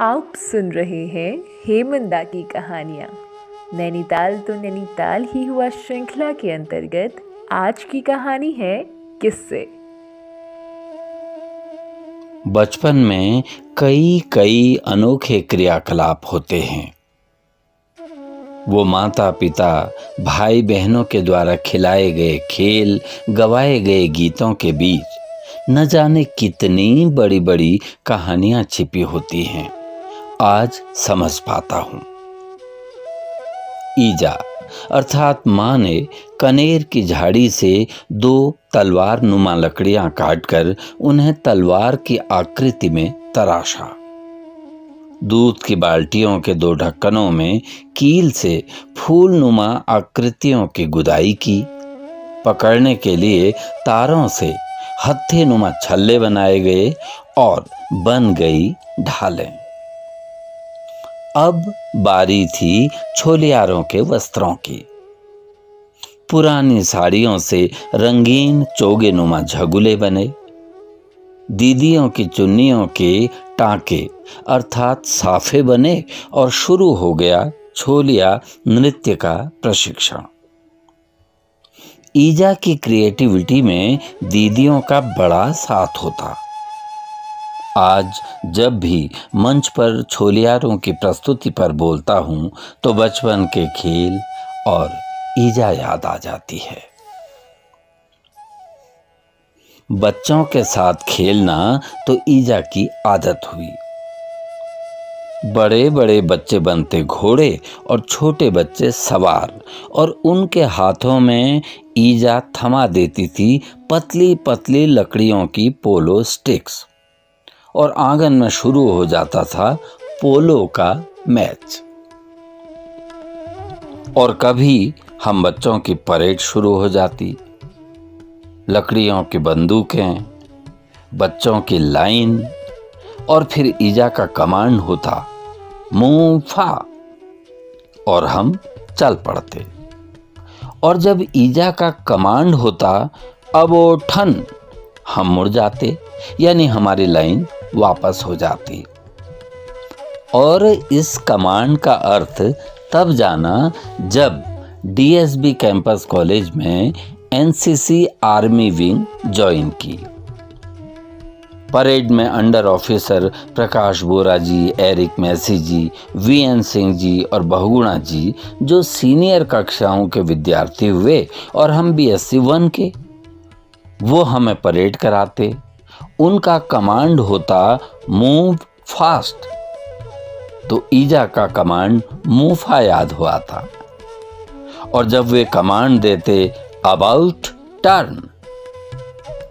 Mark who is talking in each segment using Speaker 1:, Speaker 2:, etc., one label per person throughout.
Speaker 1: आप सुन रहे हैं हेमंदा की कहानियाँ। नैनीताल तो नैनीताल ही हुआ श्रृंखला के अंतर्गत आज की कहानी है किस्से।
Speaker 2: बचपन में कई अनोखे क्रियाकलाप होते हैं। वो माता पिता भाई बहनों के द्वारा खिलाए गए खेल, गवाए गए गीतों के बीच न जाने कितनी बड़ी बड़ी कहानियां छिपी होती हैं। आज समझ पाता हूँ। ईजा अर्थात माँ ने कनेर की झाड़ी से 2 तलवार नुमा लकड़ियां काटकर उन्हें तलवार की आकृति में तराशा। दूध की बाल्टियों के 2 ढक्कनों में कील से फूल नुमा आकृतियों की गुदाई की। पकड़ने के लिए तारों से हत्थे नुमा छल्ले बनाए गए और बन गई ढालें। अब बारी थी छोलियारों के वस्त्रों की। पुरानी साड़ियों से रंगीन चोगे नुमा झगुले बने। दीदियों की चुन्नियों के टांके अर्थात साफे बने और शुरू हो गया छोलिया नृत्य का प्रशिक्षण। ईजा की क्रिएटिविटी में दीदियों का बड़ा साथ होता। आज जब भी मंच पर छोलियारों की प्रस्तुति पर बोलता हूँ तो बचपन के खेल और ईजा याद आ जाती है। बच्चों के साथ खेलना तो ईजा की आदत हुई। बड़े बड़े बच्चे बनते घोड़े और छोटे बच्चे सवार, और उनके हाथों में ईजा थमा देती थी पतली पतली लकड़ियों की पोलो स्टिक्स, और आंगन में शुरू हो जाता था पोलो का मैच। और कभी हम बच्चों की परेड शुरू हो जाती। लकड़ियों की बंदूकें, बच्चों की लाइन, और फिर ईजा का कमांड होता मुंह फा, और हम चल पड़ते। और जब ईजा का कमांड होता अब वो ठन, हम मुड़ जाते, यानी हमारी लाइन वापस हो जाती। और इस कमांड का अर्थ तब जाना जब डीएसबी कैंपस कॉलेज में एनसीसी आर्मी विंग ज्वाइन की। परेड में अंडर ऑफिसर प्रकाश बोरा जी, एरिक मैसी जी, वीएन सिंह जी और बहुगुणा जी जो सीनियर कक्षाओं के विद्यार्थी हुए और हम बीएससी 1 के, वो हमें परेड कराते। उनका कमांड होता मूव फास्ट, तो ईजा का कमांड मूफा याद हुआ था। और जब वे कमांड देते अबाउट टर्न,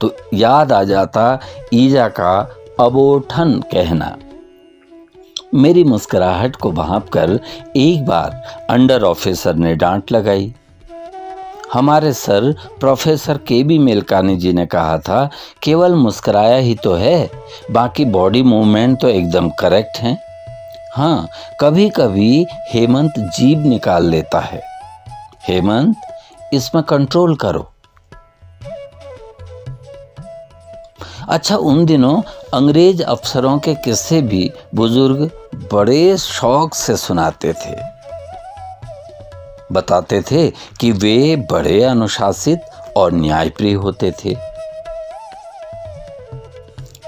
Speaker 2: तो याद आ जाता ईजा का अबोठन कहना। मेरी मुस्कुराहट को भांपकर एक बार अंडर ऑफिसर ने डांट लगाई। हमारे सर प्रोफेसर केबी मेलकानी जी ने कहा था केवल मुस्कुराया ही तो है, बाकी बॉडी मूवमेंट तो एकदम करेक्ट हैं। हाँ, कभी कभी हेमंत जीभ निकाल लेता है। हेमंत, इसमें कंट्रोल करो। अच्छा, उन दिनों अंग्रेज अफसरों के किस्से भी बुजुर्ग बड़े शौक से सुनाते थे। बताते थे कि वे बड़े अनुशासित और न्यायप्रिय होते थे।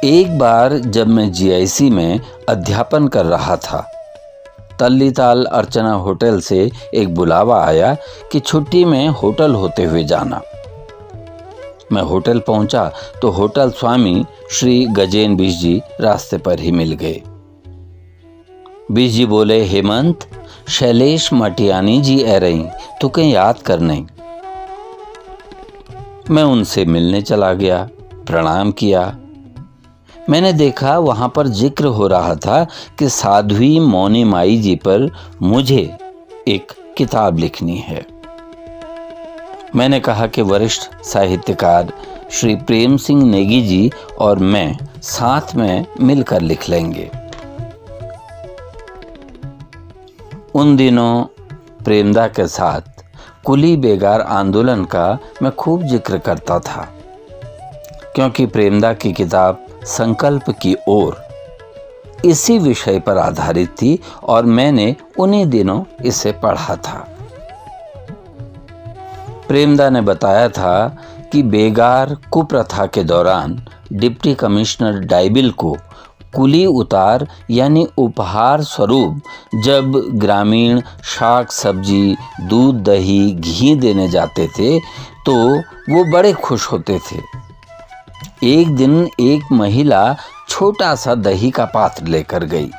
Speaker 2: एक बार जब मैं जीआईसी में अध्यापन कर रहा था, तल्लीताल अर्चना होटल से एक बुलावा आया कि छुट्टी में होटल होते हुए जाना। मैं होटल पहुंचा तो होटल स्वामी श्री गजेन बिश जी रास्ते पर ही मिल गए। बिश जी बोले, हेमंत, शैलेश मटियानी जी आ रही, तुके याद करने। मैं उनसे मिलने चला गया, प्रणाम किया। मैंने देखा वहां पर जिक्र हो रहा था कि साध्वी मौनी माई जी पर मुझे एक किताब लिखनी है। मैंने कहा कि वरिष्ठ साहित्यकार श्री प्रेम सिंह नेगी जी और मैं साथ में मिलकर लिख लेंगे। उन दिनों प्रेमदा के साथ कुली बेगार आंदोलन का मैं खूब जिक्र करता था, क्योंकि प्रेमदा की किताब संकल्प की ओर इसी विषय पर आधारित थी और मैंने उन्हीं दिनों इसे पढ़ा था। प्रेमदा ने बताया था कि बेगार कुप्रथा के दौरान डिप्टी कमिश्नर डाइबिल को कुली उतार यानी उपहार स्वरूप जब ग्रामीण शाक सब्जी, दूध, दही, घी देने जाते थे तो वो बड़े खुश होते थे। एक दिन एक महिला छोटा सा दही का पात्र लेकर गई।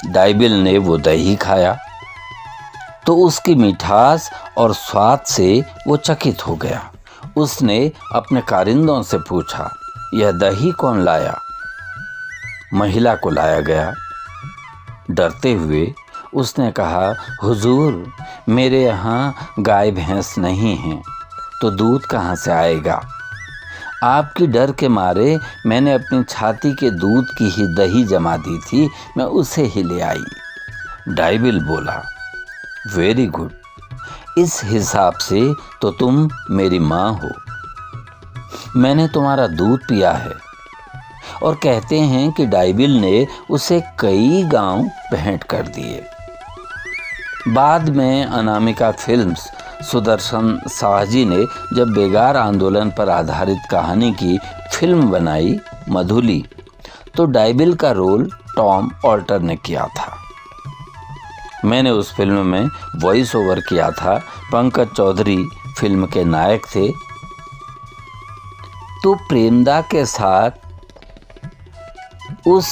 Speaker 2: डाइबिल ने वो दही खाया तो उसकी मिठास और स्वाद से वो चकित हो गया। उसने अपने कारिंदों से पूछा, यह दही कौन लाया? महिला को लाया गया। डरते हुए उसने कहा, हुजूर, मेरे यहाँ गाय भैंस नहीं हैं, तो दूध कहाँ से आएगा? आपकी डर के मारे मैंने अपनी छाती के दूध की ही दही जमा दी थी, मैं उसे ही ले आई। डाइबिल बोला, वेरी गुड, इस हिसाब से तो तुम मेरी माँ हो। मैंने तुम्हारा दूध पिया है। और कहते हैं कि डाइबिल ने उसे कई गांव भेंट कर दिए। बाद में अनामिका फिल्म्स सुदर्शन साहजी ने जब बेगार आंदोलन पर आधारित कहानी की फिल्म बनाई मधुली, तो डाइबिल का रोल टॉम ऑल्टर ने किया था। मैंने उस फिल्म में वॉइस ओवर किया था। पंकज चौधरी फिल्म के नायक थे। तो प्रेमदा के साथ उस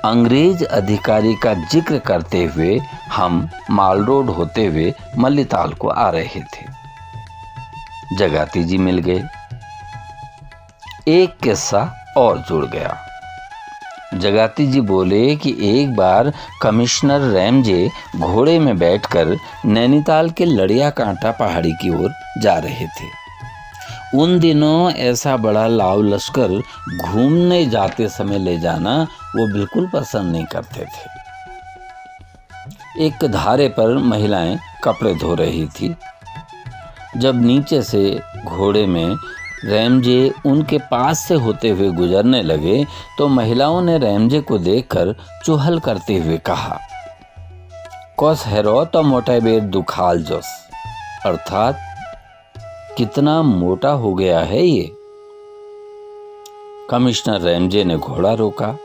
Speaker 2: अंग्रेज अधिकारी का जिक्र करते हुए हम माल रोड होते हुए मल्लीताल को आ रहे थे। जगाती जी मिल गए। एक किस्सा और जुड़ गया। जगाती जी बोले कि एक बार कमिश्नर रैमजे घोड़े में बैठकर नैनीताल के लड़िया कांटा पहाड़ी की ओर जा रहे थे। उन दिनों ऐसा बड़ा लाव लश्कर घूमने जाते समय ले जाना वो बिल्कुल पसंद नहीं करते थे। एक धारे पर महिलाएं कपड़े धो रही थी। जब नीचे से घोड़े में रैमजे उनके पास से होते हुए गुजरने लगे तो महिलाओं ने रैमजे को देखकर चुहल करते हुए कहा, कौस हेरो तो मोटा बेर दुखाल जोस, अर्थात कितना मोटा हो गया है ये। कमिश्नर रैमजे ने घोड़ा रोका।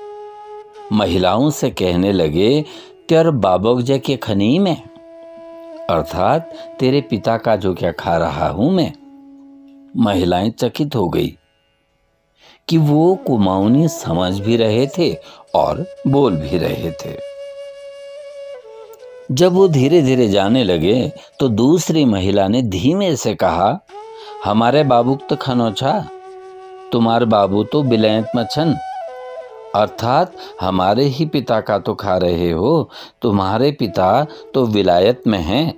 Speaker 2: महिलाओं से कहने लगे, तेर बाबोगजे के खनी में, अर्थात तेरे पिता का जो क्या खा रहा हूं मैं। महिलाएं चकित हो गई कि वो कुमाऊनी समझ भी रहे थे और बोल भी रहे थे। जब वो धीरे धीरे जाने लगे तो दूसरी महिला ने धीमे से कहा, हमारे बाबू तो खनोछा, तुम्हारे बाबू तो बिलैत मछन, अर्थात हमारे ही पिता का तो खा रहे हो, तुम्हारे पिता तो विलायत में हैं।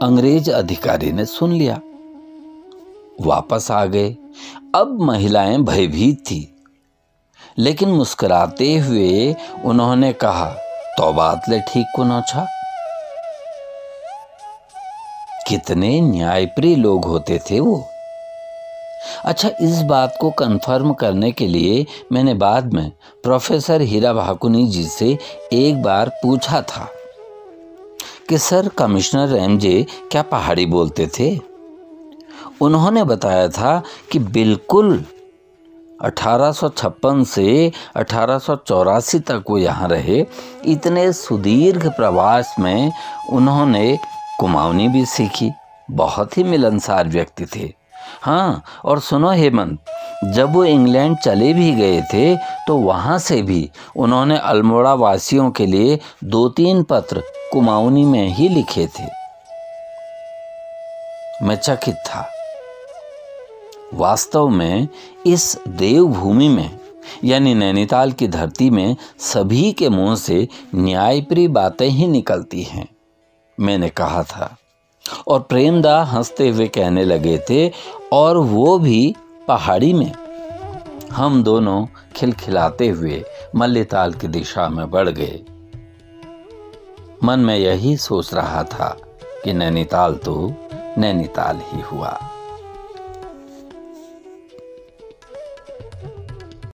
Speaker 2: अंग्रेज अधिकारी ने सुन लिया, वापस आ गए। अब महिलाएं भयभीत थी, लेकिन मुस्कुराते हुए उन्होंने कहा, तो बात ले ठीक को नौछा। कितने न्यायप्रिय लोग होते थे वो। अच्छा, इस बात को कंफर्म करने के लिए मैंने बाद में प्रोफेसर हीरा भाकुनी जी से एक बार पूछा था कि सर, कमिश्नर रैमजे क्या पहाड़ी बोलते थे? उन्होंने बताया था कि बिल्कुल 1856 से 1884 तक वो यहाँ रहे। इतने सुदीर्घ प्रवास में उन्होंने कुमाऊनी भी सीखी। बहुत ही मिलनसार व्यक्ति थे। हाँ, और सुनो हेमंत, जब वो इंग्लैंड चले भी गए थे तो वहाँ से भी उन्होंने अल्मोड़ा वासियों के लिए 2-3 पत्र कुमाऊनी में ही लिखे थे। मैं चकित था। वास्तव में इस देवभूमि में यानी नैनीताल की धरती में सभी के मुंह से न्यायप्रिय बातें ही निकलती हैं, मैंने कहा था। और प्रेमदा हंसते हुए कहने लगे थे, और वो भी पहाड़ी में। हम दोनों खिलखिलाते हुए मल्लीताल की दिशा में बढ़ गए। मन में यही सोच रहा था कि नैनीताल तो नैनीताल ही हुआ।